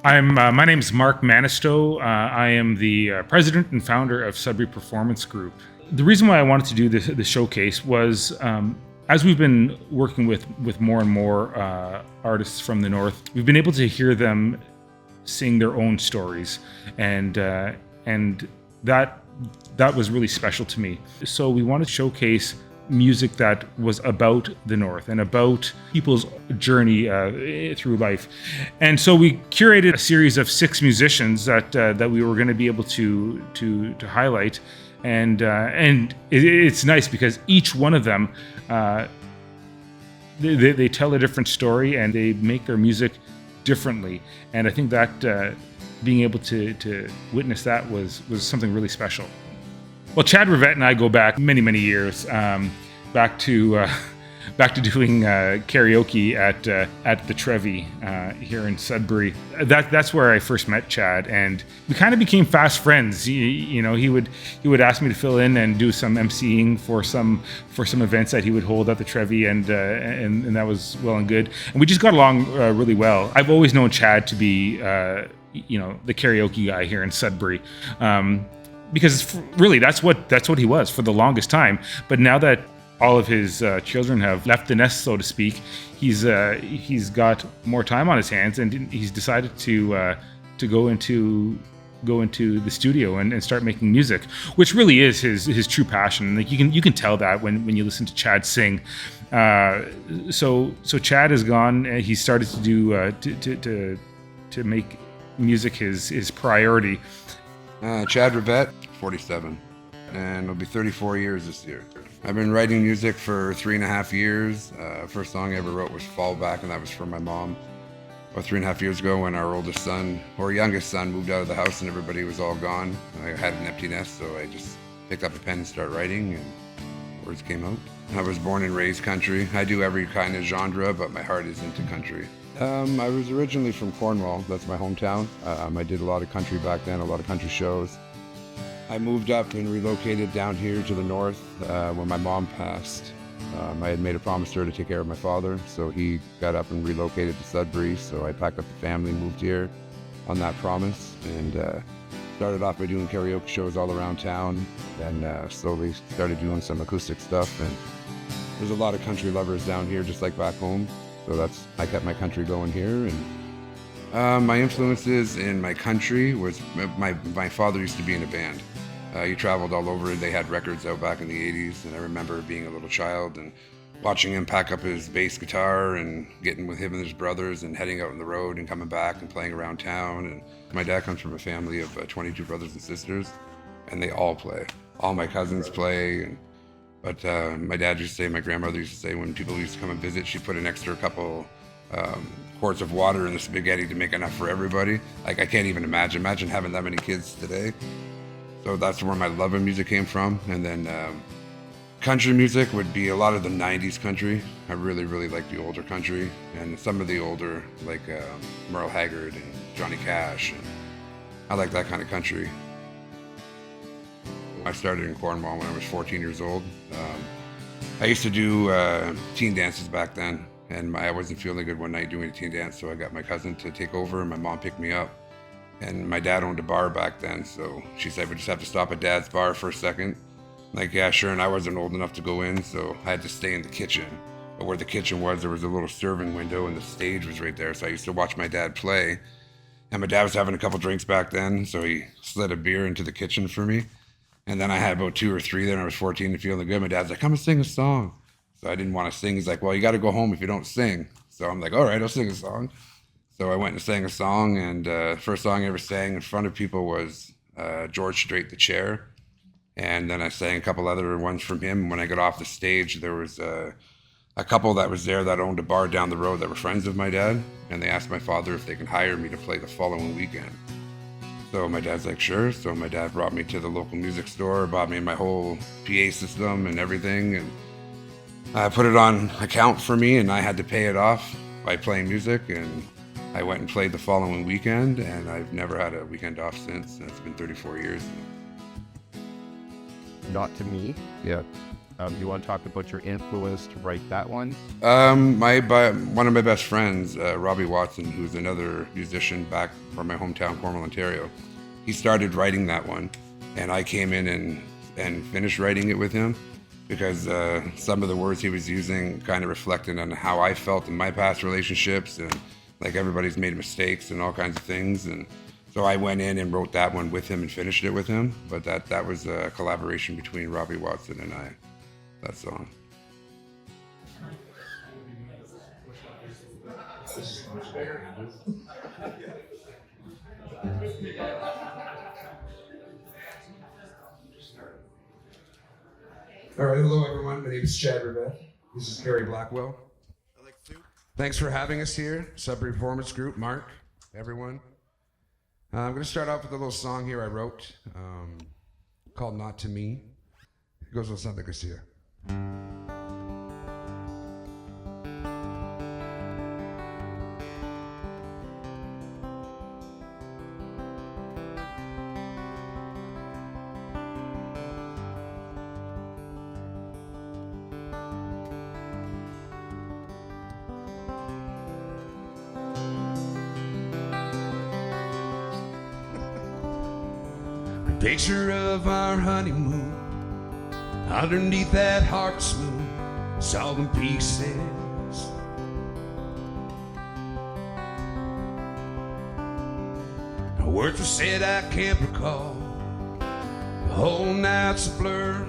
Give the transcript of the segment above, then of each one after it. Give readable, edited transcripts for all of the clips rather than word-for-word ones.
My name's Mark Manistow. I am the president and founder of Sudbury Performance Group. The reason why I wanted to do this showcase was as we've been working with more and more artists from the North, we've been able to hear them sing their own stories, and that was really special to me. So we wanted to showcase music that was about the North and about people's journey through life. And so we curated a series of 6 musicians that we were going to be able to highlight. And it's nice because each one of them, they tell a different story and they make their music differently. And I think that being able to witness that was something really special. Well, Chad Rivette and I go back many years, back to doing karaoke at the Trevi here in Sudbury. That's where I first met Chad, and we kind of became fast friends. He would ask me to fill in and do some emceeing for some events that he would hold at the Trevi, and that was well and good. And we just got along really well. I've always known Chad to be the karaoke guy here in Sudbury. Because really, that's what he was for the longest time. But now that all of his children have left the nest, so to speak, he's got more time on his hands, and he's decided to go into the studio and start making music, which really is his true passion. Like you can tell that when you listen to Chad sing. So Chad has gone. He started to do to make music his priority. Chad Rivette, 47, and it'll be 34 years this year. I've been writing music for 3.5 years. First song I ever wrote was Fallback, and that was for my mom. About 3.5 years ago when our oldest son, or youngest son, moved out of the house and everybody was all gone. I had an empty nest, so I just picked up a pen and started writing, and words came out. I was born and raised country. I do every kind of genre, but my heart is into country. I was originally from Cornwall. That's my hometown. I did a lot of country back then, a lot of country shows. I moved up and relocated down here to the north when my mom passed. I had made a promise to her to take care of my father, so he got up and relocated to Sudbury. So I packed up the family, moved here on that promise, and started off by doing karaoke shows all around town. Then slowly started doing some acoustic stuff. And there's a lot of country lovers down here, just like back home. So I kept my country going here. And my influences in my country was my father used to be in a band. He traveled all over. They had records out back in the 80s, and I remember being a little child and watching him pack up his bass guitar and getting with him and his brothers and heading out on the road and coming back and playing around town. And my dad comes from a family of 22 brothers and sisters, and they all play. All my cousins play. But my dad used to say, my grandmother used to say, when people used to come and visit, she'd put an extra couple quarts of water in the spaghetti to make enough for everybody. Like, I can't even imagine having that many kids today. So that's where my love of music came from. And then country music would be a lot of the 90s country. I really like the older country, and some of the older, like Merle Haggard and Johnny Cash. And I like that kind of country. I started in Cornwall when I was 14 years old. I used to do teen dances back then, and I wasn't feeling good one night doing a teen dance, so I got my cousin to take over, and my mom picked me up. And my dad owned a bar back then, so she said, we just have to stop at Dad's bar for a second. Like, yeah, sure, and I wasn't old enough to go in, so I had to stay in the kitchen. But where the kitchen was, there was a little serving window, and the stage was right there, so I used to watch my dad play. And my dad was having a couple drinks back then, so he slid a beer into the kitchen for me. And then I had about 2 or 3 then I was 14 and feeling good. My dad's like, come and sing a song. So I didn't want to sing. He's like, well, you got to go home if you don't sing. So I'm like, all right, I'll sing a song. So I went and sang a song, and first song I ever sang in front of people was George Strait the Chair. And then I sang a couple other ones from him. When I got off the stage, there was a couple that was there that owned a bar down the road that were friends of my dad. And they asked my father if they can hire me to play the following weekend. So my dad's like, sure. So my dad brought me to the local music store, bought me my whole PA system and everything, and put it on account for me, and I had to pay it off by playing music. And I went and played the following weekend, and I've never had a weekend off since. It's been 34 years. Not to me. Yeah. Do you want to talk about your influence to write that one? One of my best friends, Robbie Watson, who's another musician back from my hometown, Cornwall, Ontario, he started writing that one, and I came in and finished writing it with him because some of the words he was using kind of reflected on how I felt in my past relationships, and like everybody's made mistakes and all kinds of things, and so I went in and wrote that one with him and finished it with him. But that was a collaboration between Robbie Watson and I. That song. All right, hello everyone. My name is Chad Rivette. This is Gary Blackwell. Thanks for having us here, Sudbury Performance Group, Mark, everyone. I'm going to start off with a little song here I wrote called "Not to Me." It goes with something like this here. Picture of our honeymoon underneath that heart's moon, it's all in pieces. No words were said, I can't recall. The whole night's a blur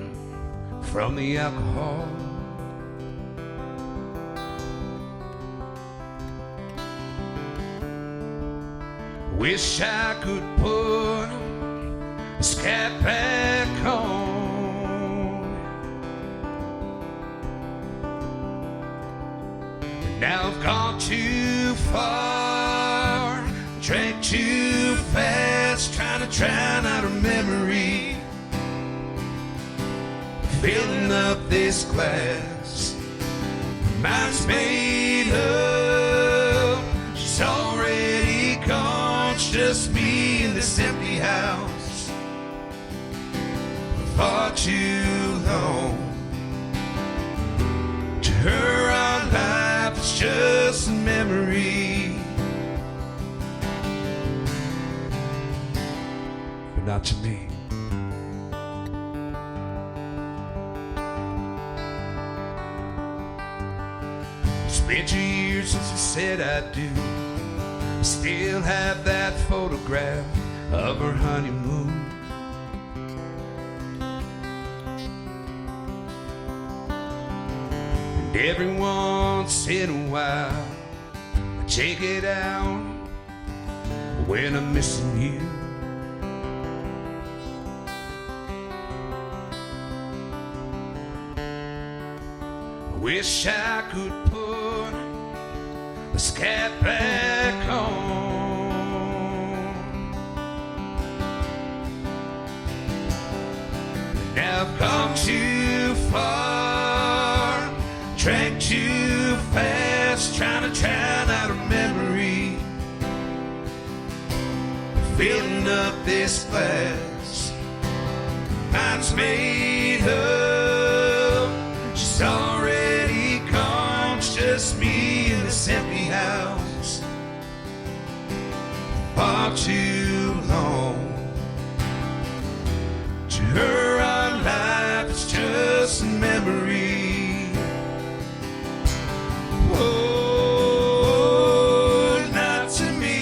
from the alcohol. Wish I could put this cat back home, but now I've gone too far, drank too fast, trying to drown out a memory, filling up this glass. Mine's made up, she's already gone, it's just me in this empty house. Far too long. To her, our life is just a memory, but not to me. It's been 2 years since I said I do. I still have that photograph of our honeymoon. Every once in a while I take it out when I'm missing you. I wish I could put this cat back home. Now I've come too far, drank too fast, trying to drown out a memory, filling up this glass. Mine's made up, she's already gone, it's just me in this empty house. Far too long. To her, our life is just a memory. Oh, not to me.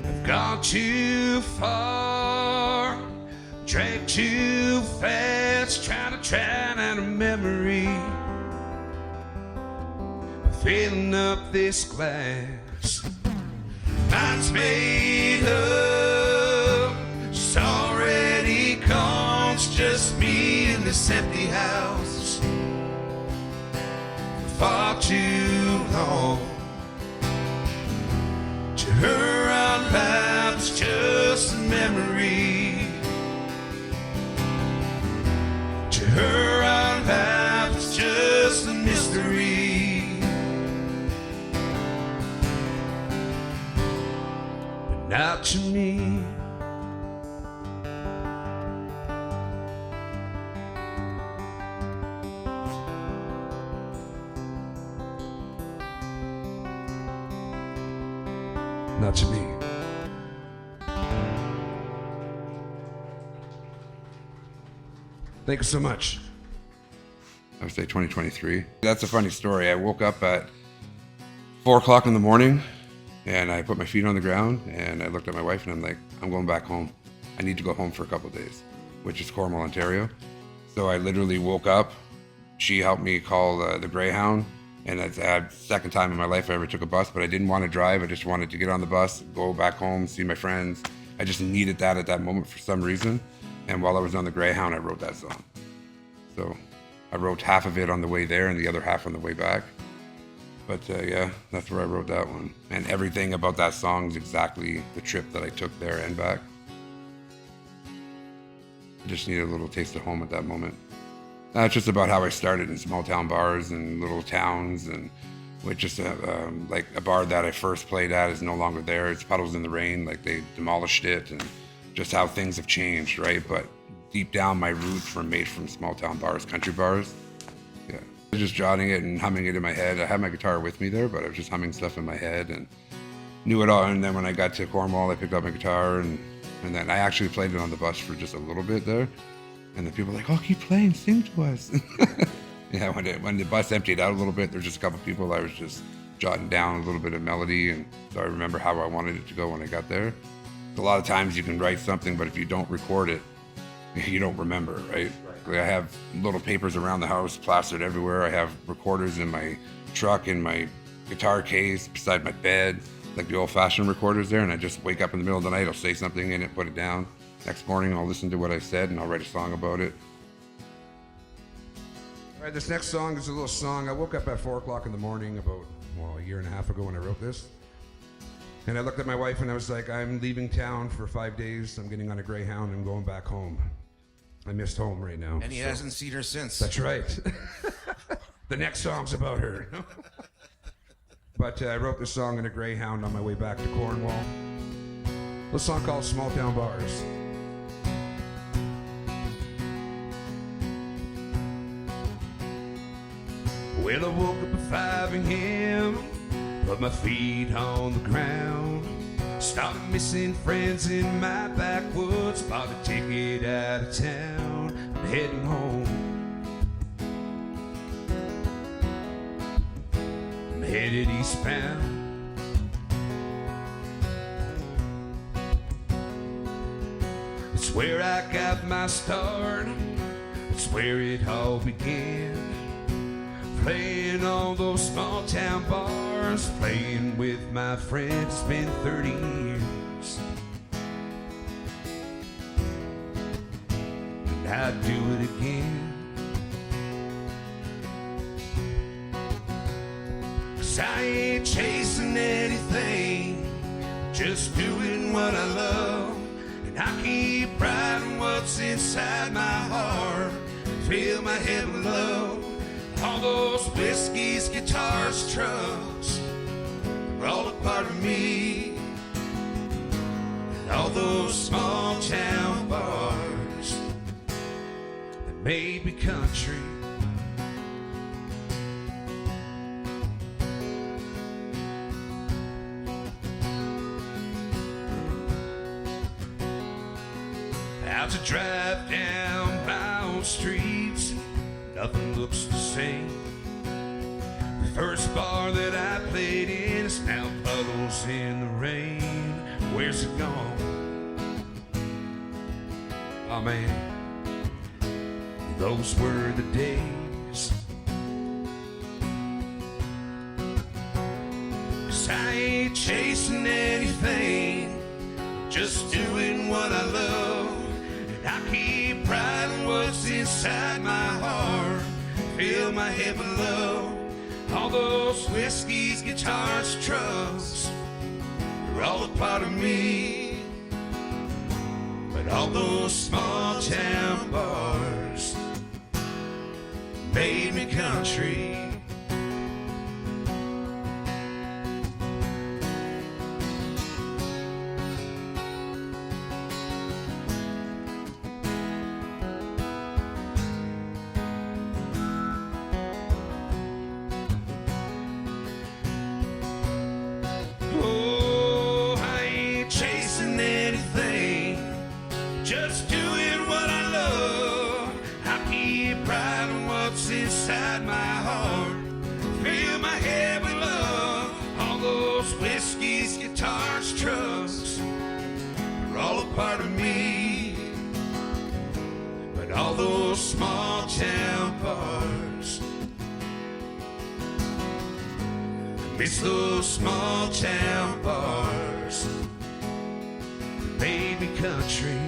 I've gone too far, drank too fast, trying to drown out a memory, filling up this glass. Mine's made up, she's already gone, it's just me in this empty house. For far too long. To her, our life's just a memory. To her, our life's just a mystery. not to me. Not to me. Thank you so much. I would say 2023. That's a funny story. I woke up at 4 o'clock in the morning and I put my feet on the ground and I looked at my wife and I'm like, I'm going back home. I need to go home for a couple of days, which is Cornwall, Ontario. So I literally woke up. She helped me call the Greyhound. And it's the second time in my life I ever took a bus, but I didn't want to drive. I just wanted to get on the bus, go back home, see my friends. I just needed that at that moment for some reason. And while I was on the Greyhound, I wrote that song. So I wrote half of it on the way there and the other half on the way back. But yeah, that's where I wrote that one. And everything about that song is exactly the trip that I took there and back. I just needed a little taste of home at that moment. It's just about how I started in small town bars and little towns, and with just like a bar that I first played at is no longer there. It's Puddles in the Rain, like they demolished it, and just how things have changed, right? But deep down, my roots were made from small town bars, country bars. Yeah, I was just jotting it and humming it in my head. I had my guitar with me there, but I was just humming stuff in my head and knew it all. And then when I got to Cornwall, I picked up my guitar and then I actually played it on the bus for just a little bit there. And the people were like, oh, keep playing, sing to us. Yeah, when the bus emptied out a little bit, there was just a couple people, I was just jotting down a little bit of melody, and so I remember how I wanted it to go when I got there. A lot of times you can write something, but if you don't record it, you don't remember, right? Like I have little papers around the house, plastered everywhere. I have recorders in my truck, in my guitar case, beside my bed, like the old-fashioned recorders there, and I just wake up in the middle of the night, I'll say something in it, put it down. Next morning, I'll listen to what I said, and I'll write a song about it. All right, this next song is a little song. I woke up at 4 o'clock in the morning about, a year and a half ago when I wrote this. And I looked at my wife and I was like, I'm leaving town for 5 days. I'm getting on a Greyhound and going back home. I missed home right now. And he hasn't seen her since. That's right. The next song's about her. But I wrote this song in a Greyhound on my way back to Cornwall. A song called Small Town Bars. Well, I woke up at 5 a.m., put my feet on the ground, started missing friends in my backwoods, bought a ticket out of town, I'm heading home. I'm headed eastbound. It's where I got my start, it's where it all began. Playing all those small town bars, playing with my friends, it's been 30 years. And I'd do it again. 'Cause I ain't chasing anything, just doing what I love. And I keep writing what's inside my heart, fill my head with love. All those whiskeys, guitars, trucks are all a part of me. And all those small town bars that made me country. Out to drive down my old streets, nothing looks the same. The first bar that I played in is now Puddles in the Rain. Where's it gone? Oh man, those were the days. 'Cause I ain't chasing anything, just doing what I love. And I keep writing what's inside my heart, fill my head with love. All those whiskeys, guitars, trucks, they're all a part of me. But all those small town bars made me country. part of me. But all those small town bars, I miss those small town bars, baby country.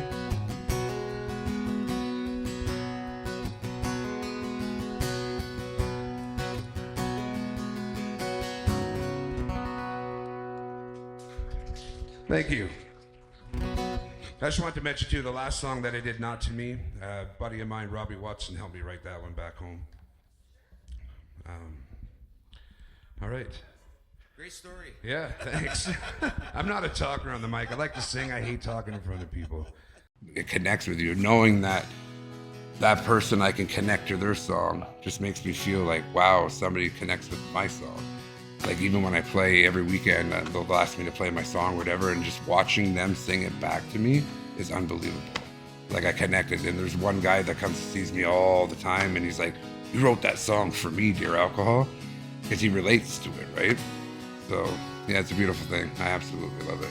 Thank you. I just wanted to mention too, the last song that I did, Not To Me, a buddy of mine, Robbie Watson, helped me write that one back home. All right. Great story. Yeah, thanks. I'm not a talker on the mic. I like to sing. I hate talking in front of people. It connects with you. Knowing that that person I can connect to their song just makes me feel like, wow, somebody connects with my song. Like even when I play every weekend, they'll ask me to play my song, whatever, and just watching them sing it back to me is unbelievable. Like I connected, and there's one guy that comes and sees me all the time, and he's like, "You wrote that song for me, Dear Alcohol," because he relates to it, right? So yeah, it's a beautiful thing. I absolutely love it.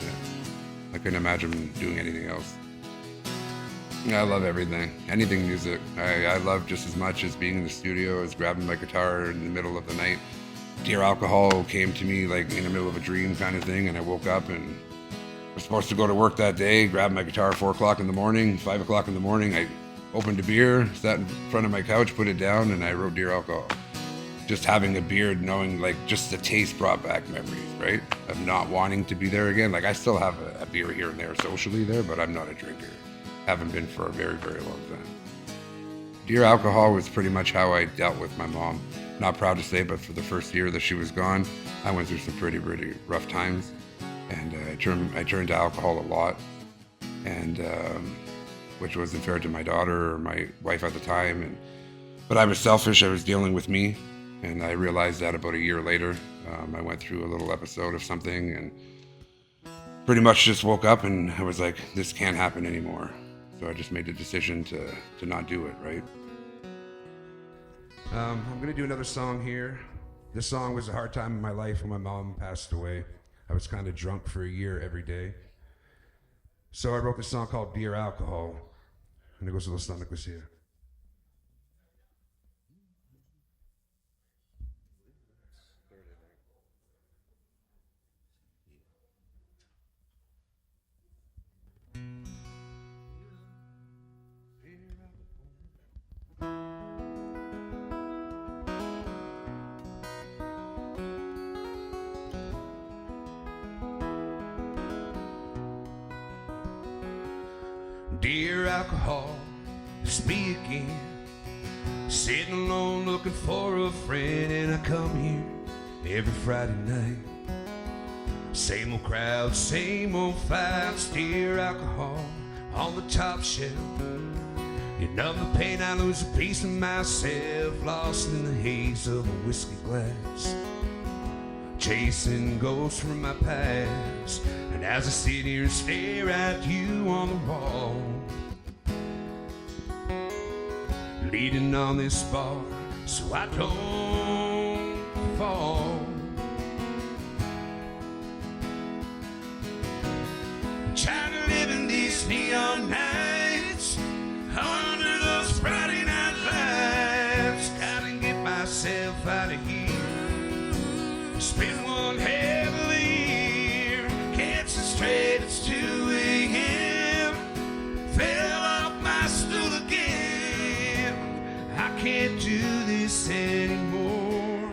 Yeah, I couldn't imagine doing anything else. I love everything, anything music. I love just as much as being in the studio as grabbing my guitar in the middle of the night. Dear Alcohol came to me like in the middle of a dream kind of thing, and I woke up and was supposed to go to work that day, grabbed my guitar 4 o'clock in the morning, 5 o'clock in the morning, I opened a beer, sat in front of my couch, put it down, and I wrote Dear Alcohol. Just having a beer, knowing like just the taste brought back memories, right? Of not wanting to be there again. Like I still have a beer here and there socially there, but I'm not a drinker. Haven't been for a very, very long time. Dear Alcohol was pretty much how I dealt with my mom. Not proud to say, but for the first year that she was gone, I went through some pretty rough times, and I turned to alcohol a lot, and which wasn't fair to my daughter or my wife at the time. But I was selfish. I was dealing with me, and I realized that about a year later. I went through a little episode of something, and pretty much just woke up, and I was like, this can't happen anymore. So I just made the decision to not do it, right? I'm going to do another song here. This song was a hard time in my life when my mom passed away. I was kind of drunk for a year every day. So I wrote this song called Dear Alcohol, and it goes a little something like this here. Dear Alcohol, it's me again, sitting alone looking for a friend, and I come here every Friday night. Same old crowd, same old fights. Dear Alcohol, on the top shelf. You numb the pain, I lose a piece of myself, lost in the haze of a whiskey glass, chasing ghosts from my past. And as I sit here and stare at you on the wall, leaning on this bar so I don't fall, trying to live in these neon nights under those Friday night lights. Gotta get myself out of here. Spend one hell of a year, can't sit straight, it's 2 a.m. Fell off my stool again. I can't do this anymore.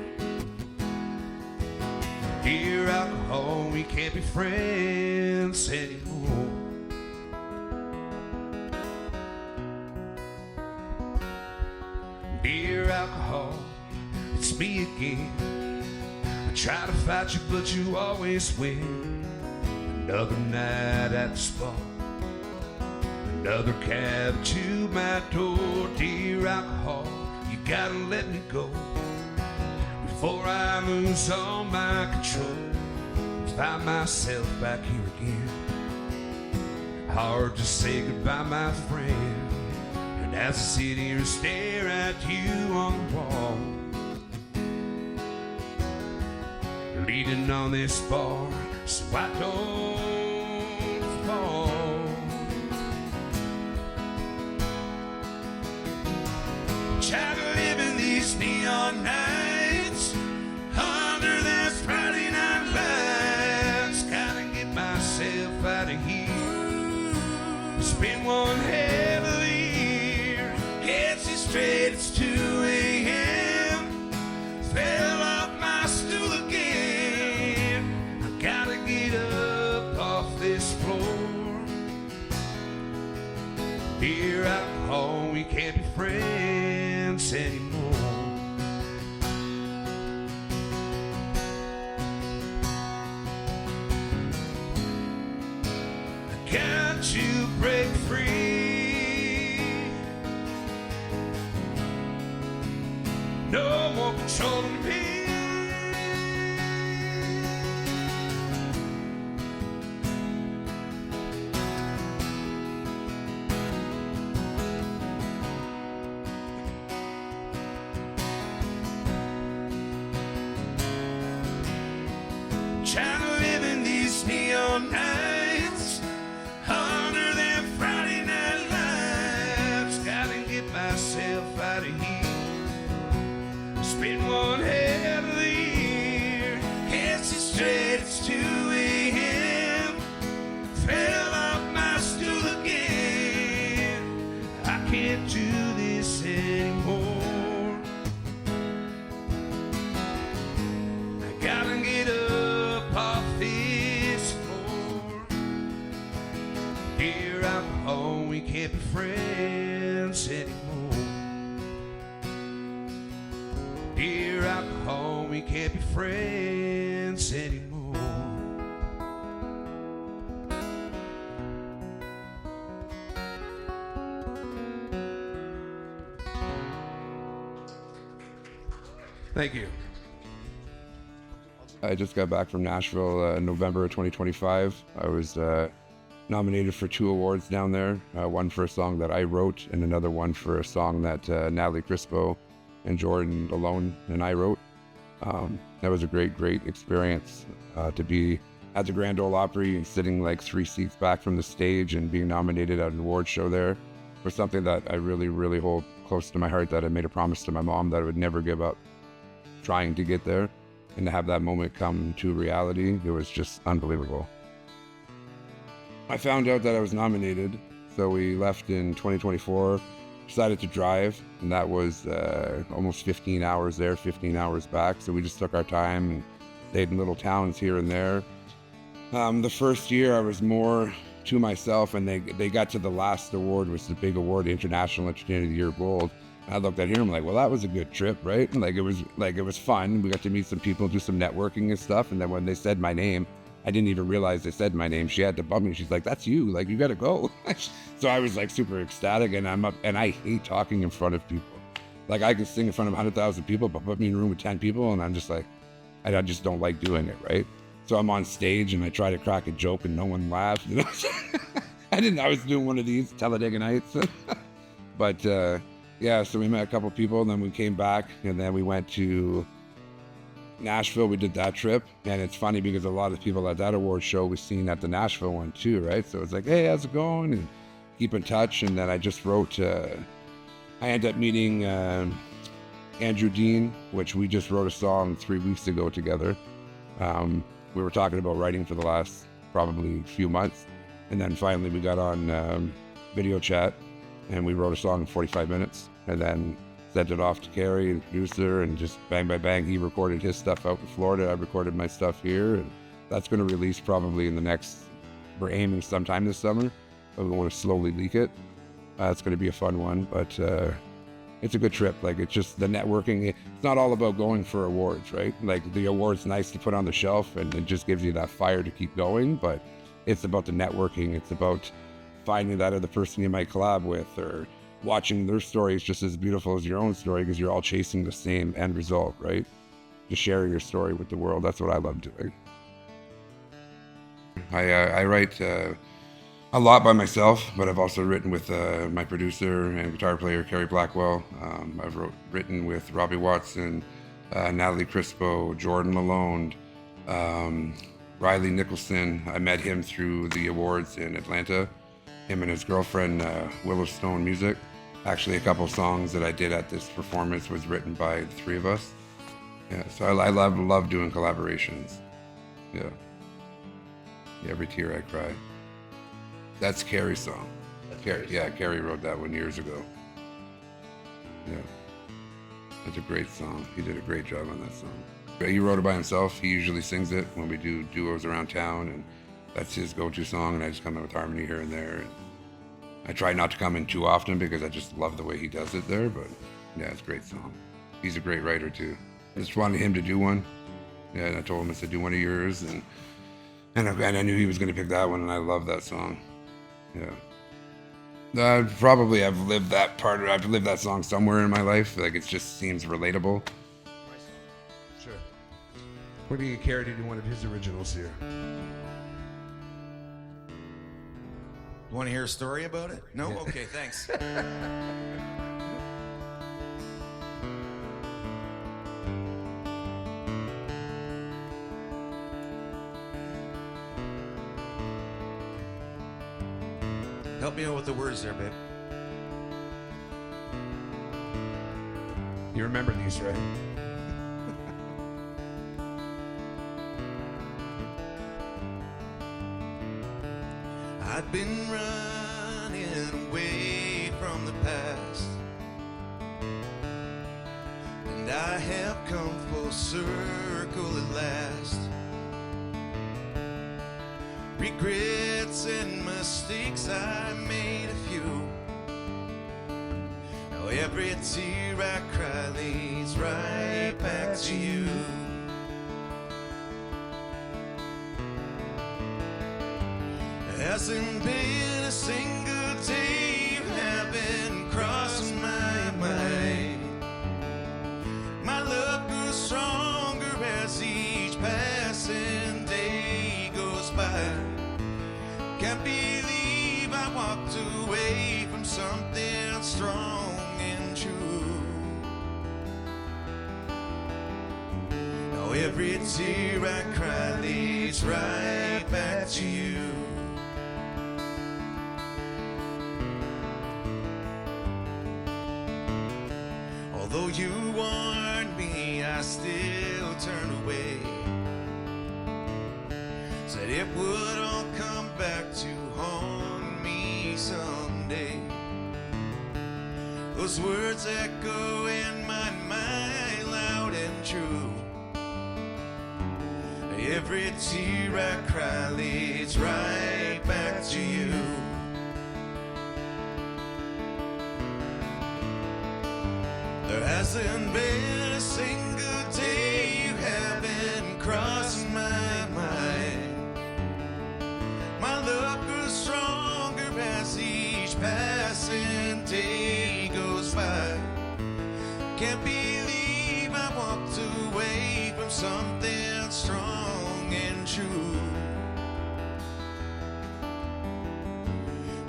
Dear Alcohol, we can't be friends anymore. Dear Alcohol, it's me again. Try to fight you, but you always win. Another night at the spa, another cab to my door. Dear Alcohol, you gotta let me go before I lose all my control. Find myself back here again. Hard to say goodbye, my friend. And as I sit here and stare at you on the wall, leaning on this bar so I don't fall. neon nights, under the Friday night lights. Gotta get myself out of here. It's been one hell of a year. Gets it straight, it's 2 a.m. Fell off my stool again. I gotta get up off this floor. Beer, alcohol, we can't be friends anymore. I got to break free. No more controlling me. Trying to live in these neon nights, under them Friday night lights. Gotta get myself out of here. It's been one hell of a year. Can't see straight, it's 2 a.m. Fell off my stool again. I can't do this anymore. I gotta get up off this floor. Dear alcohol, we can't be friends anymore. Dear alcohol, we can't be friends anymore. Thank you. I just got back from Nashville in November of 2025. I was nominated for 2 awards down there, one for a song that I wrote and another one for a song that Natalie Crispo and Jordan Alone and I wrote. That was a great experience to be at the Grand Ole Opry and sitting like 3 seats back from the stage and being nominated at an award show there was something that I really hold close to my heart, that I made a promise to my mom that I would never give up trying to get there. And to have that moment come to reality, it was just unbelievable. I found out that I was nominated, so we left in 2024, decided to drive, and that was almost 15 hours there, 15 hours back. So we just took our time and stayed in little towns here and there. The first year I was more to myself, and they got to the last award, which is the big award, the International Entertainer of the Year Gold. I looked at him, I'm like, well, that was a good trip, right? And it was fun. We got to meet some people, do some networking and stuff. And then when they said my name, I didn't even realize they said my name. She had to bump me. She's like, that's you. Like, you got to go. So I was like super ecstatic, and I'm up, and I hate talking in front of people. Like, I can sing in front of 100,000 people, but put me in a room with 10 people, and I'm just like, I just don't like doing it, right? So I'm on stage, and I try to crack a joke, and no one laughs. You know? I was doing one of these Talladega Nights. But, yeah, so we met a couple people, and then we came back, and then we went to Nashville. We did that trip, and it's funny because a lot of people at that award show we seen at the Nashville one too, right? So it's like, hey, how's it going? And keep in touch. And then I just wrote, I ended up meeting Andrew Dean, which we just wrote a song 3 weeks ago together. We were talking about writing for the last probably few months, and then finally we got on video chat, and we wrote a song in 45 minutes, and then sent it off to Carrie, the producer, and just bang, bang, bang. He recorded his stuff out in Florida. I recorded my stuff here, and that's going to release probably in the next, we're aiming sometime this summer, but we want to slowly leak it. It's going to be a fun one, but it's a good trip. Like, it's just the networking. It's not all about going for awards, right? Like, the award's nice to put on the shelf, and it just gives you that fire to keep going, but it's about the networking. It's about finding that other person you might collab with, or watching their stories just as beautiful as your own story, because you're all chasing the same end result, right? Just sharing your story with the world. That's what I love doing. I write a lot by myself, but I've also written with my producer and guitar player, Carrie Blackwell. I've written with Robbie Watson, Natalie Crispo, Jordan Malone, Riley Nicholson. I met him through the awards in Atlanta. Him and his girlfriend, Willow Stone Music. Actually, a couple songs that I did at this performance was written by the three of us. Yeah, so I love doing collaborations. Yeah. Every tear I cry. That's Carrie's song. Carrie wrote that one years ago. Yeah. That's a great song. He did a great job on that song. He wrote it by himself. He usually sings it when we do duos around town, and that's his go-to song, and I just come in with harmony here and there. And I try not to come in too often because I just love the way he does it there, but yeah, it's a great song. He's a great writer too. I just wanted him to do one. Yeah, and I told him, I said, do one of yours, and I knew he was going to pick that one, and I love that song. Yeah. I've lived that song somewhere in my life. Like, it just seems relatable. Sure. We're going to get Carrie to do one of his originals here. You want to hear a story about it? No? Okay, thanks. Help me out with the words there, babe. You remember these, right? I'd been running away from the past, and I have come full circle at last. Regrets and mistakes, I made a few. Now every tear I cry leads right back to you. Hasn't been a single day you haven't crossed my mind. My love grows stronger as each passing day goes by. Can't believe I walked away from something strong and true. Now every tear I cry leads right back to you. Although you warned me, I still turned away. Said it would all come back to haunt me someday. Those words echo in my mind loud and true. Every tear I cry leads right back to you. There hasn't been a single day you haven't crossed my mind. My love grows stronger as each passing day goes by. Can't believe I walked away from something strong and true.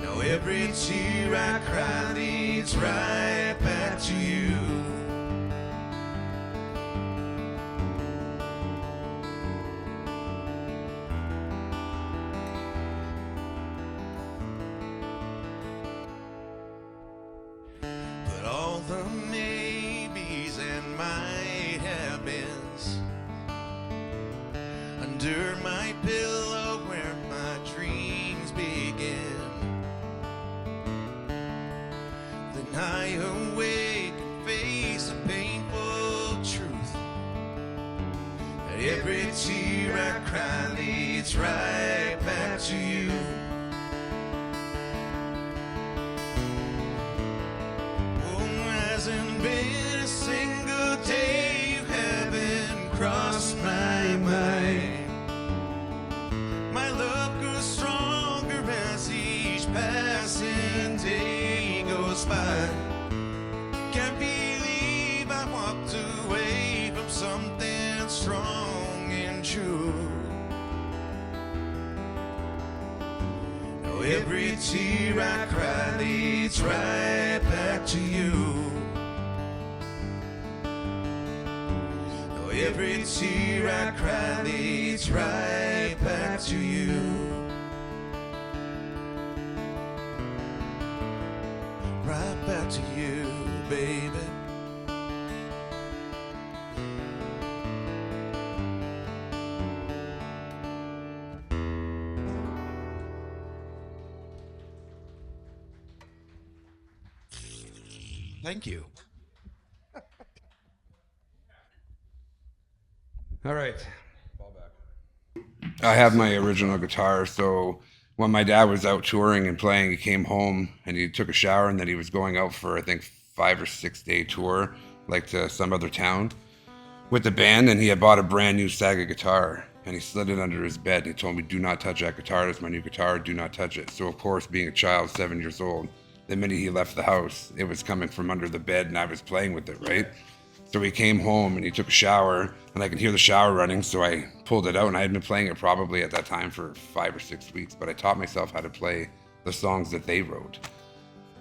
Now every tear I cry leads right back to you. Put all the maybes and might have beens under my pillow where my dreams begin. Then I awake and face a painful truth, that every tear I cry leads right back to you. Hasn't been a single day you haven't crossed my mind. My love grows stronger as each passing day goes by. Can't believe I walked away from something strong and true. Now every tear I cry leads right back to you. Every tear I cry leads right back to you. Right back to you. Thank you. All right. I have my original guitar, so when my dad was out touring and playing, he came home and he took a shower, and then he was going out for, I think, 5 or 6 day tour, like to some other town with the band, and he had bought a brand new Saga guitar, and he slid it under his bed, and he told me, do not touch that guitar. That's my new guitar. Do not touch it. So of course, being a child, 7 years old, the minute he left the house, it was coming from under the bed, and I was playing with it, right? So he came home and he took a shower, and I could hear the shower running, so I pulled it out, and I had been playing it probably at that time for 5 or 6 weeks, but I taught myself how to play the songs that they wrote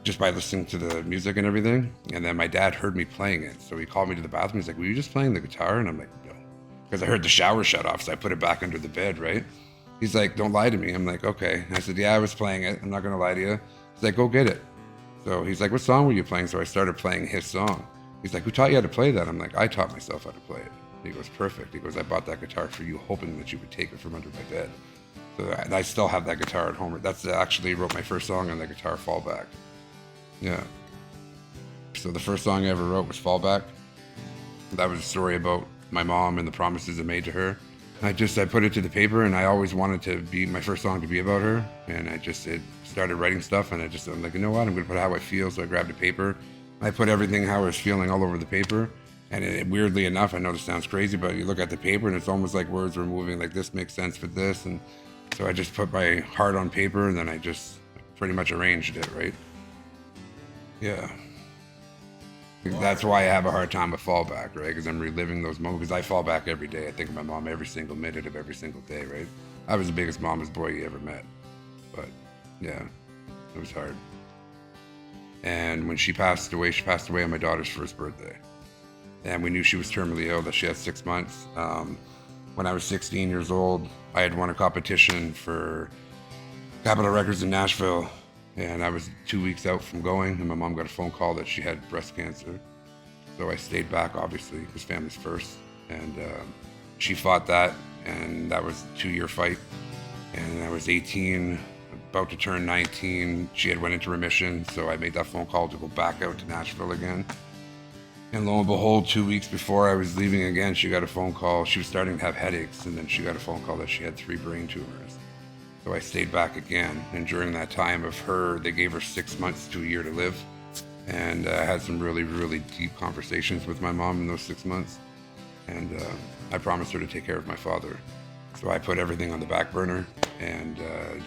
just by listening to the music and everything. And then my dad heard me playing it, so he called me to the bathroom. He's like, were you just playing the guitar? And I'm like, no, because I heard the shower shut off, so I put it back under the bed, right? He's like, don't lie to me. I'm like, okay. And I said, yeah, I was playing it. I'm not gonna lie to you. He's like, go get it. So he's like, what song were you playing? So I started playing his song. He's like, who taught you how to play that? I'm like, I taught myself how to play it. He goes, perfect. He goes, I bought that guitar for you, hoping that you would take it from under my bed. So I still have that guitar at home. That's actually wrote my first song on the guitar, Fallback. Yeah. So the first song I ever wrote was Fallback. That was a story about my mom and the promises I made to her. I put it to the paper, and I always wanted to be my first song to be about her. And it started writing stuff, and I'm like, you know what? I'm going to put how I feel. So I grabbed a paper. I put everything how I was feeling all over the paper. And weirdly enough, I know this sounds crazy, but you look at the paper and it's almost like words were moving, like this makes sense for this. And so I just put my heart on paper, and then I just pretty much arranged it, right? Yeah. That's why I have a hard time with Fallback, right? Because I'm reliving those moments. Because I fall back every day. I think of my mom every single minute of every single day, right? I was the biggest mama's boy you ever met. But yeah, it was hard. And when she passed away on my daughter's first birthday. And we knew she was terminally ill, that she had 6 months. When I was 16 years old, I had won a competition for Capitol Records in Nashville. And I was 2 weeks out from going, and my mom got a phone call that she had breast cancer. So I stayed back, obviously, because family's first. And she fought that, and that was a 2-year fight. And I was 18, about to turn 19. She had went into remission, so I made that phone call to go back out to Nashville again. And lo and behold, 2 weeks before I was leaving again, she got a phone call. She was starting to have headaches, and then she got a phone call that she had 3 brain tumors. So I stayed back again, and during that time of her, they gave her 6 months to a year to live. And I had some really, really deep conversations with my mom in those 6 months. And I promised her to take care of my father. So I put everything on the back burner. And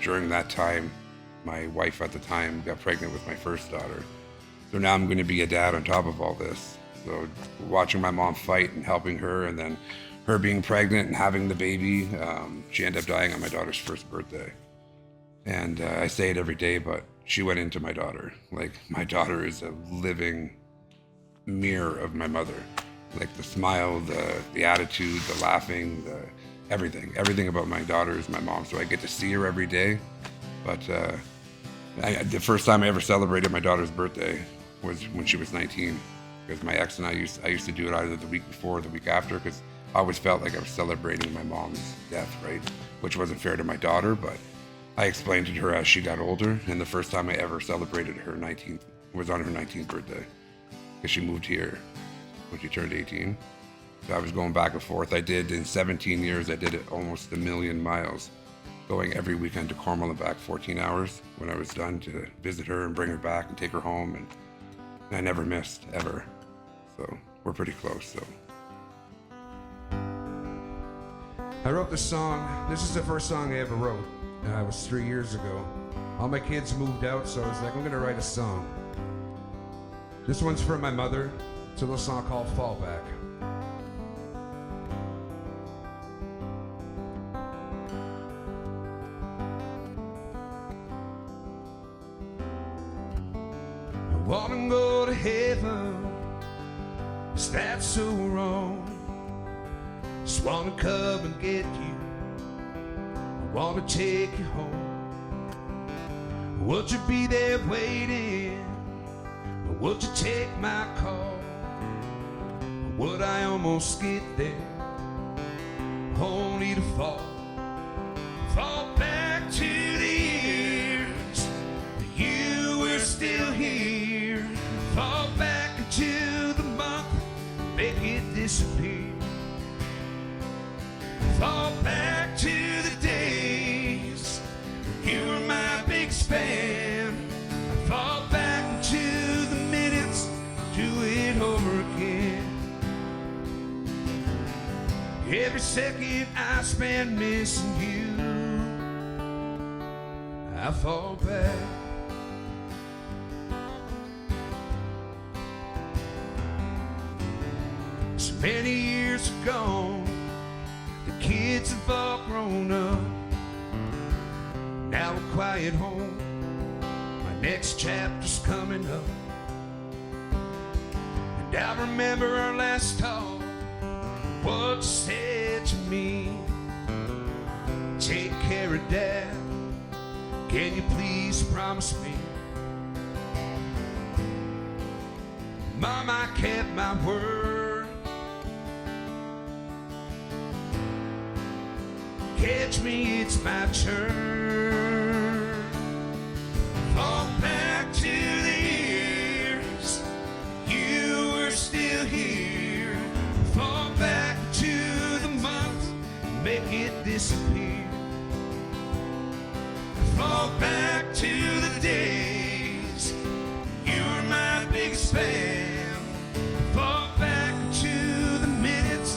during that time, my wife at the time got pregnant with my first daughter. So now I'm going to be a dad on top of all this. So watching my mom fight and helping her, and then her being pregnant and having the baby, she ended up dying on my daughter's first birthday. And I say it every day, but she went into my daughter. Like, my daughter is a living mirror of my mother. Like the smile, the attitude, the laughing, everything about my daughter is my mom. So I get to see her every day. But the first time I ever celebrated my daughter's birthday was when she was 19. Because my ex and I used to do it either the week before or the week after, because I always felt like I was celebrating my mom's death, right? Which wasn't fair to my daughter, but I explained it to her as she got older. And the first time I ever celebrated her 19th was on her 19th birthday, because she moved here when she turned 18. So I was going back and forth. I did, in 17 years, I did it almost 1 million miles, going every weekend to Cornwall and back 14 hours when I was done, to visit her and bring her back and take her home. And I never missed, ever. So we're pretty close, so. I wrote this song. This is the first song I ever wrote. It was 3 years ago. All my kids moved out, so I was like, I'm gonna write a song. This one's for my mother. It's a little song called Fallback. I wanna go to heaven. Is that so wrong? Just wanna come and get you. I wanna take you home. Would you be there waiting? Or would you take my call? Or would I almost get there, only to fall back to the years that you were still here? Fall back every second I spend missing you, I fall back. So many years have gone, the kids have all grown up. Now we're quiet home, my next chapter's coming up. And I remember our last talk, what you said to me. Take care of Dad, can you please promise me? Mom, I kept my word. Catch me, it's my turn. Fall back to the years you were still here. Fall back to the month, make it disappear. Fall back to the days you were my biggest fan. Fall back to the minutes,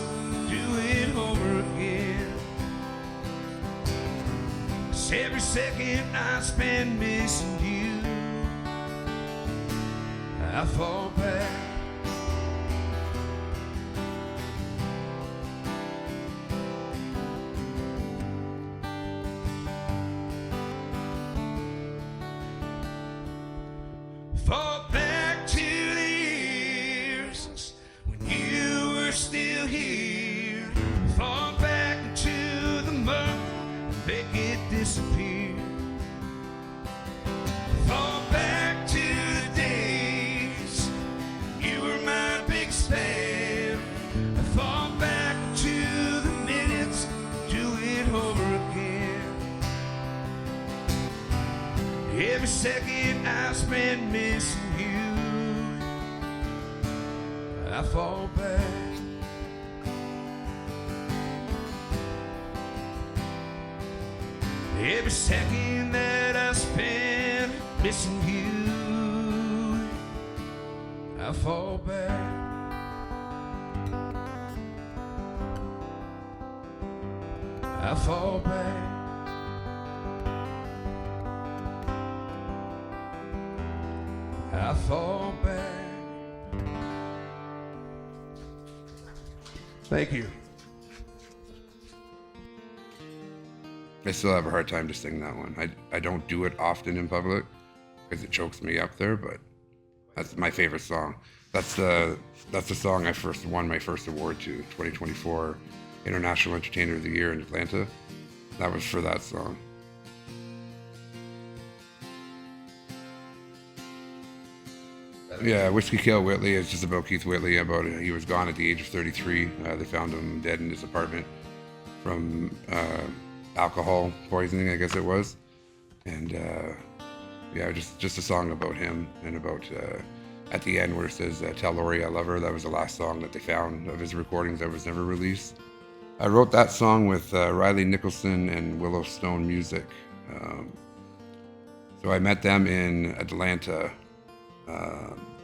do it over again. 'Cause every second I spend missing you, I fall back. Fall back to the years when you were still here. Fall back to the month, make it disappear. Fall back to the days you were my biggest fan. Fall back to the minutes, do it over again. Every second I spend missing you, I fall back. Every second that I spend missing you, I fall back. I fall back. I fall back. Thank you. I still have a hard time to sing that one. I don't do it often in public because it chokes me up there, but that's my favorite song. That's the song I first won my first award to, 2024 International Entertainer of the Year in Atlanta. That was for that song. Yeah, Whiskey Kill Whitley is just about Keith Whitley. He was gone at the age of 33. They found him dead in his apartment from alcohol poisoning, I guess it was. And yeah, just a song about him and about at the end where it says "Tell Lori I love her." That was the last song that they found of his recordings that was never released. I wrote that song with Riley Nicholson and Willow Stone Music. So I met them in Atlanta.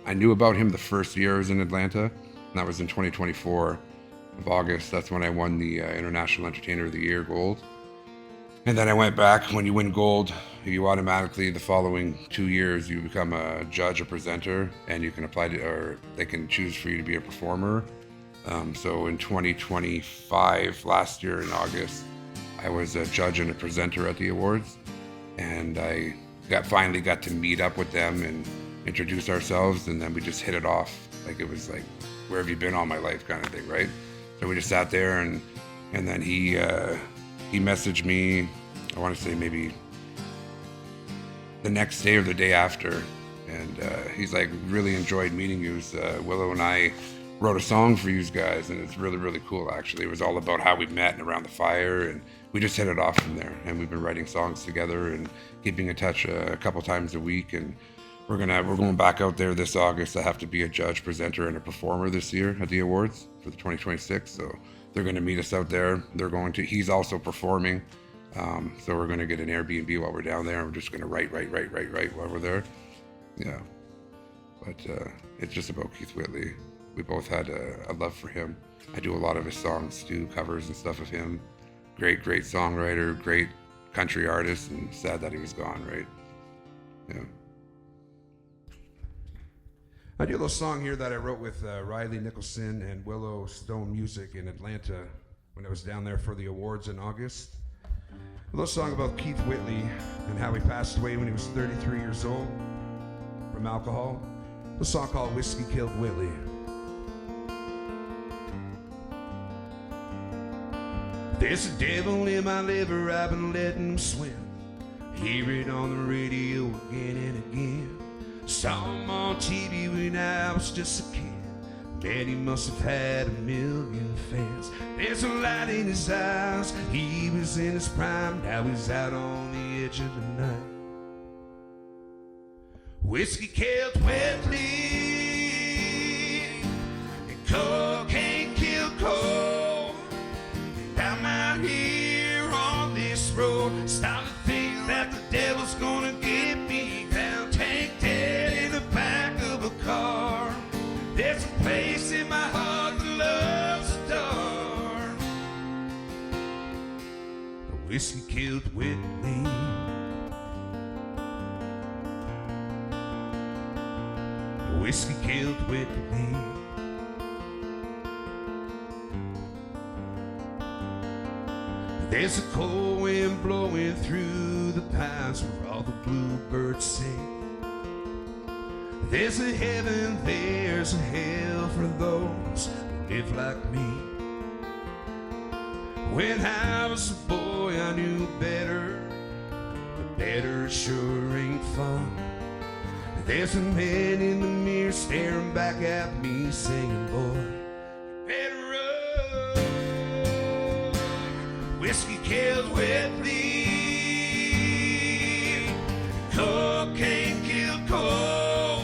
I knew about him the first year I was in Atlanta, and that was in 2024 of August. That's when I won the International Entertainer of the Year gold. And then I went back. When you win gold, you automatically, the following 2 years, you become a judge, a presenter, and you can apply to, or they can choose for you to be a performer. So in 2025, last year in August, I was a judge and a presenter at the awards, and I finally got to meet up with them and introduce ourselves, and then we just hit it off. Like it was like, where have you been all my life kind of thing, right? So we just sat there, and then he messaged me, I want to say maybe the next day or the day after, and he's like, really enjoyed meeting you. Willow and I wrote a song for you guys, and it's really, really cool actually. It was all about how we met and around the fire, and we just hit it off from there, and we've been writing songs together and keeping in touch a couple times a week, and we're going back out there this August. I have to be a judge, presenter, and a performer this year at the awards for the 2026. So they're going to meet us out there. He's also performing. So we're going to get an Airbnb while we're down there. We're just going to write while we're there. Yeah. But it's just about Keith Whitley. We both had a love for him. I do a lot of his songs too, covers and stuff of him. Great songwriter, great country artist, and sad that he was gone, right? Yeah. I do a little song here that I wrote with Riley Nicholson and Willow Stone Music in Atlanta when I was down there for the awards in August. A little song about Keith Whitley and how he passed away when he was 33 years old from alcohol. A song called Whiskey Killed Whitley. There's a devil in my liver, I've been letting him swim. Hear it on the radio again and again. Saw him on TV when I was just a kid. Man, he must have had 1,000,000 fans. There's a light in his eyes, he was in his prime. Now he's out on the edge of the night. Whiskey killed Whitley, and cocaine killed Cole. And I'm out here on this road, starting to think that the devil's gonna get me. Found tank dead in the back of a car. There's a place in my heart that loves the dark. The whiskey killed Whitney. The whiskey killed Whitney. There's a cold wind blowing through the pines where all the bluebirds sing. There's a heaven, there's a hell for those who live like me. When I was a boy, I knew better, but better sure ain't fun. There's a man in the mirror staring back at me, singing, boy, you better run. Whiskey killed Whitley, cocaine killed Cole.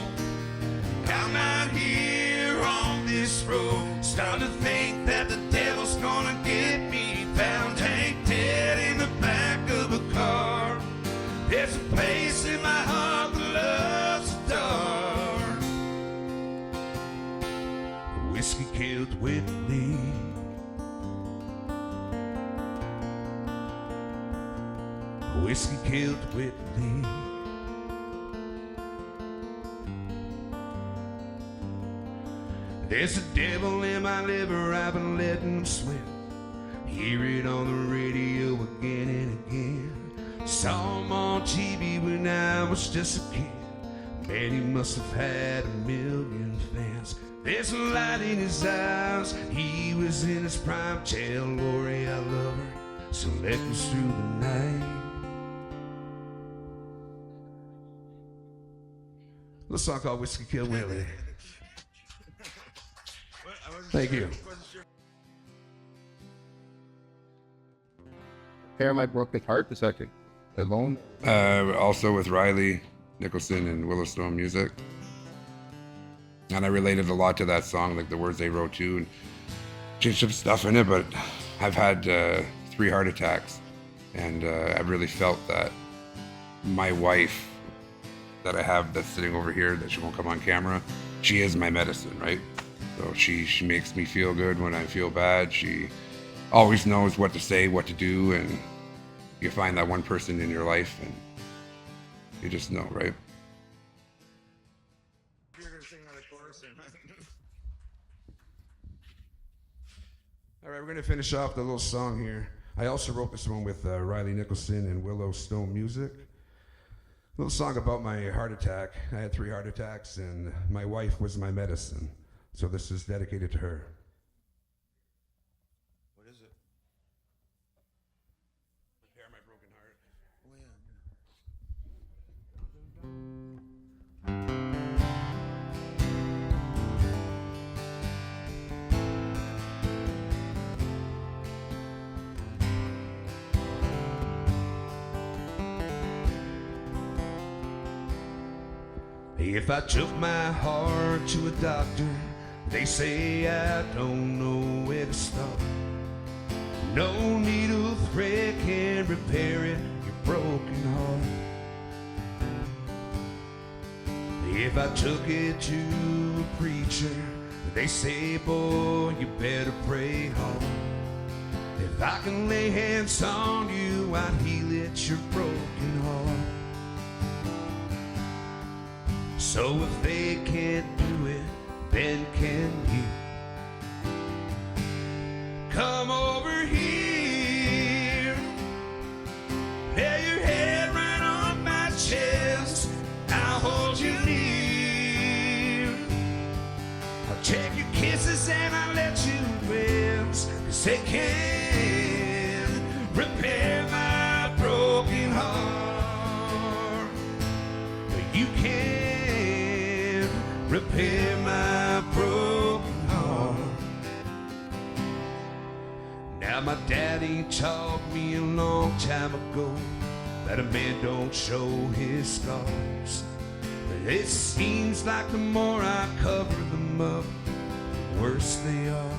I'm out here on this road, starting to think that the devil's gonna get me. Found Hank dead in the back of a car. There's a place in my heart that loves the dark. The whiskey killed Whitley. The whiskey killed Whitley. There's a devil in my liver, I've been letting him swim. Hear it on the radio again and again. Saw him on TV when I was just a kid. Man, he must have had 1,000,000 fans. There's a light in his eyes, he was in his prime. Tell Lori I love her, so let us through the night. A little song called Whiskey Killed Whitley. Thank you. Hair My Broken Heart, the second. Alone. Also with Riley Nicholson and Willow Stone Music. And I related a lot to that song, like the words they wrote too, and changed some stuff in it, but I've had 3 heart attacks, and I really felt that my wife that I have that's sitting over here, that she won't come on camera, she is my medicine, right? So she makes me feel good when I feel bad. She always knows what to say, what to do, and you find that one person in your life and you just know, right? All right, we're going to finish off the little song here. I also wrote this one with Riley Nicholson and Willow Stone Music. A little song about my heart attack. I had 3 heart attacks, and my wife was my medicine. So this is dedicated to her. What is it? Repair my broken heart. Oh, yeah. If I took my heart to a doctor, they say I don't know where to start. No needle thread can repair it, your broken heart. If I took it to a preacher, They say, boy, you better pray hard. If I can lay hands on you, I'd heal it, your broken heart. So if they can't do it, then can you? Come over here, lay your head right on my chest, I'll hold you near. I'll take your kisses and I'll let you rest, 'cause they can't repair my broken heart, but you can repair my broken heart. Now my daddy taught me a long time ago that a man don't show his scars, but it seems like the more I cover them up, the worse they are.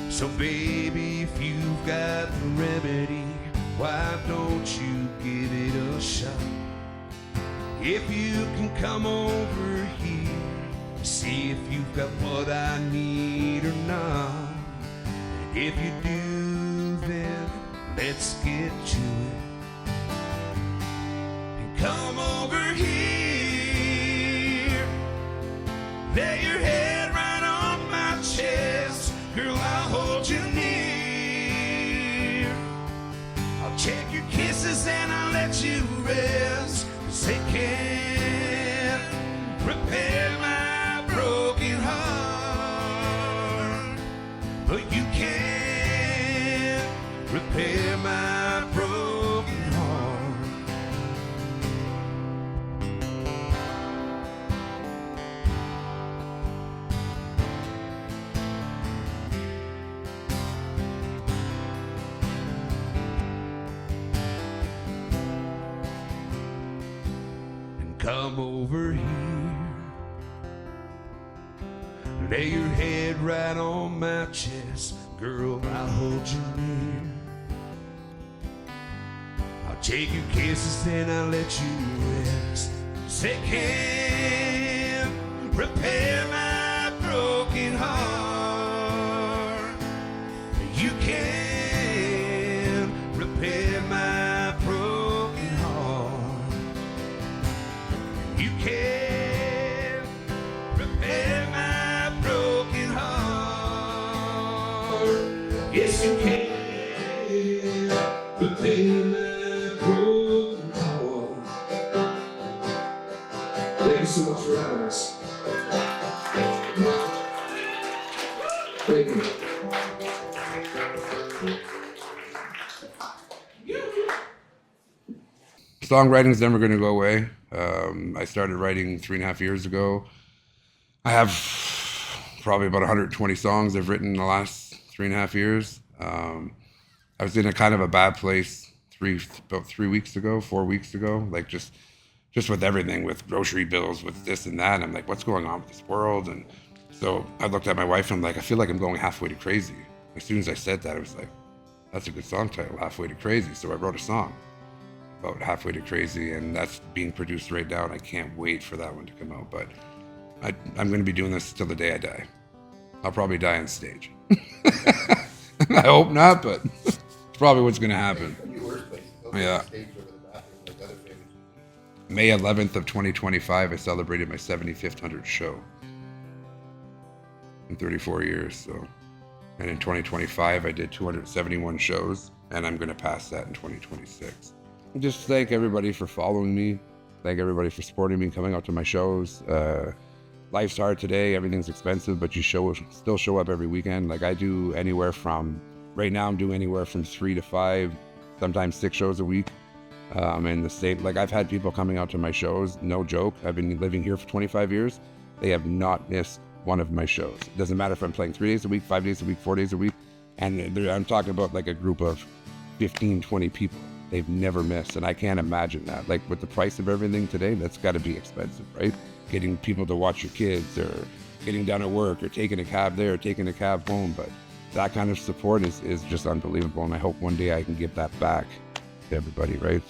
So baby, if you've got the remedy, why don't you give it a shot? If you can come over here, see if you've got what I need or not. And if you do, then let's get to it. And come over here, lay your head right on my chest, girl, I'll hold you near. I'll take your kisses and I'll let you rest, 'cause they can't repair my broken heart, but you can repair my broken heart. Come over here, lay your head right on my chest, girl, I'll hold you near. I'll take your kisses and I'll let you rest, 'cause they can't repair my broken heart. You can repair my broken heart. You can repair my broken heart. Yes, you can repair my broken heart. Thank you so much for having us. Thank you. Songwriting's never going to go away. I started writing 3.5 years ago. I have probably about 120 songs I've written in the last 3.5 years. I was in a kind of a bad place about 4 weeks ago, like just with everything, with grocery bills, with this and that. And I'm like, what's going on with this world? And so I looked at my wife and I'm like, I feel like I'm going halfway to crazy. As soon as I said that, I was like, that's a good song title, Halfway to Crazy. So I wrote a song about Halfway to Crazy, and that's being produced right now, and I can't wait for that one to come out. But I'm going to be doing this till the day I die. I'll probably die on stage. I hope not, but it's probably what's going to happen. Yeah. May 11th of 2025, I celebrated my 75th 100th show in 34 years. So, and in 2025, I did 271 shows, and I'm going to pass that in 2026. Just thank everybody for following me. Thank everybody for supporting me, coming out to my shows. Life's hard today, everything's expensive, but you still show up every weekend. Like I do anywhere from, right now I'm doing anywhere from 3 to 5, sometimes 6 shows a week. In the state, like I've had people coming out to my shows, no joke. I've been living here for 25 years. They have not missed one of my shows. It doesn't matter if I'm playing 3 days a week, 5 days a week, 4 days a week. And I'm talking about like a group of 15, 20 people. They've never missed. And I can't imagine that. Like with the price of everything today, that's got to be expensive, right? Getting people to watch your kids, or getting down at work, or taking a cab there, or taking a cab home. But that kind of support is just unbelievable. And I hope one day I can give that back to everybody, right?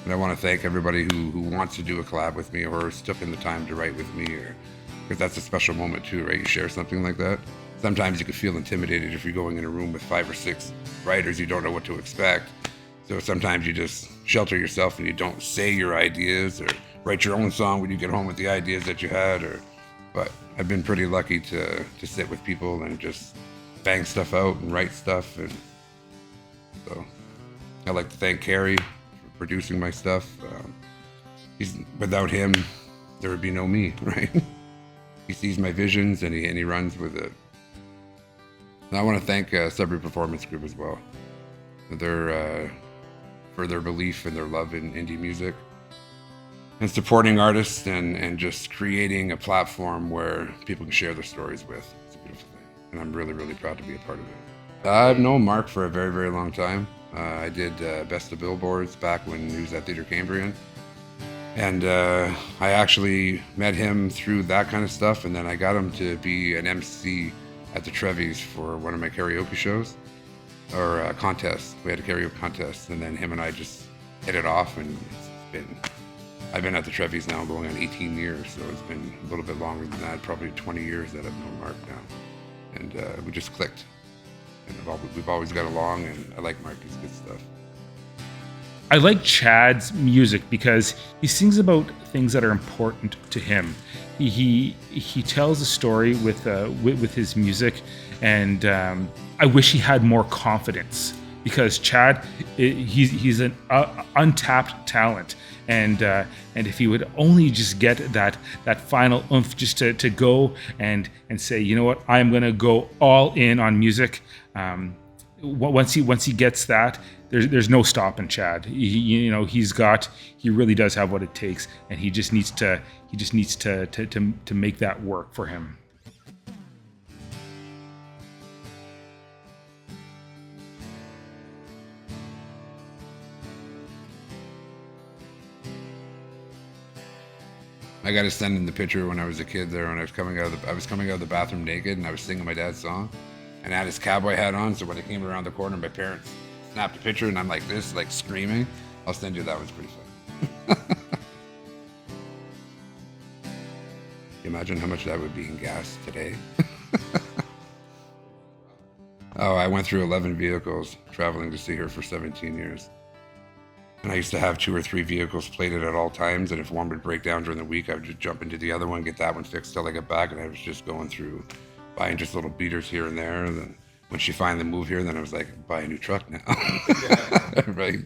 And I want to thank everybody who wants to do a collab with me, or has taken the time to write with me, or because that's a special moment too, right? You share something like that. Sometimes you can feel intimidated if you're going in a room with 5 or 6 writers, you don't know what to expect. So sometimes you just shelter yourself and you don't say your ideas or write your own song when you get home with the ideas that you had. But I've been pretty lucky to sit with people and just bang stuff out and write stuff. And so I'd like to thank Carrie for producing my stuff. Without him, there would be no me, right? He sees my visions and he runs with it. And I want to thank Sudbury Performance Group as well. For their belief and their love in indie music and supporting artists and just creating a platform where people can share their stories with. It's a beautiful thing. And I'm really, really proud to be a part of it. I've known Mark for a very, very long time. I did Best of Billboards back when he was at Theatre Cambrian. And I actually met him through that kind of stuff. And then I got him to be an MC at the Trevi's for one of my karaoke shows. Or a contest. We had a karaoke contest, and then him and I just hit it off, and I've been at the Trevi's now going on 18 years, so it's been a little bit longer than that, probably 20 years that I've known Mark now. And we just clicked. And we've always got along, and I like Mark, he's good stuff. I like Chad's music because he sings about things that are important to him. He tells a story with his music, and I wish he had more confidence because Chad, he's an untapped talent, and if he would only just get that final oomph, just to go and say, you know what, I'm gonna go all in on music. Once he gets that, there's no stopping Chad. He really does have what it takes, and he just needs to make that work for him. I got to send in the picture when I was a kid there, when I was coming out of the bathroom naked, and I was singing my dad's song, and I had his cowboy hat on. So when I came around the corner, my parents snapped a picture, and I'm like this, like screaming. I'll send you that. One's pretty funny. Imagine how much that would be in gas today. Oh, I went through 11 vehicles traveling to see her for 17 years. And I used to have 2 or 3 vehicles plated at all times, and if one would break down during the week, I would just jump into the other one, get that one fixed till I get back, and I was just going through buying just little beaters here and there. And then when she finally moved here, then I was like, buy a new truck now. Right?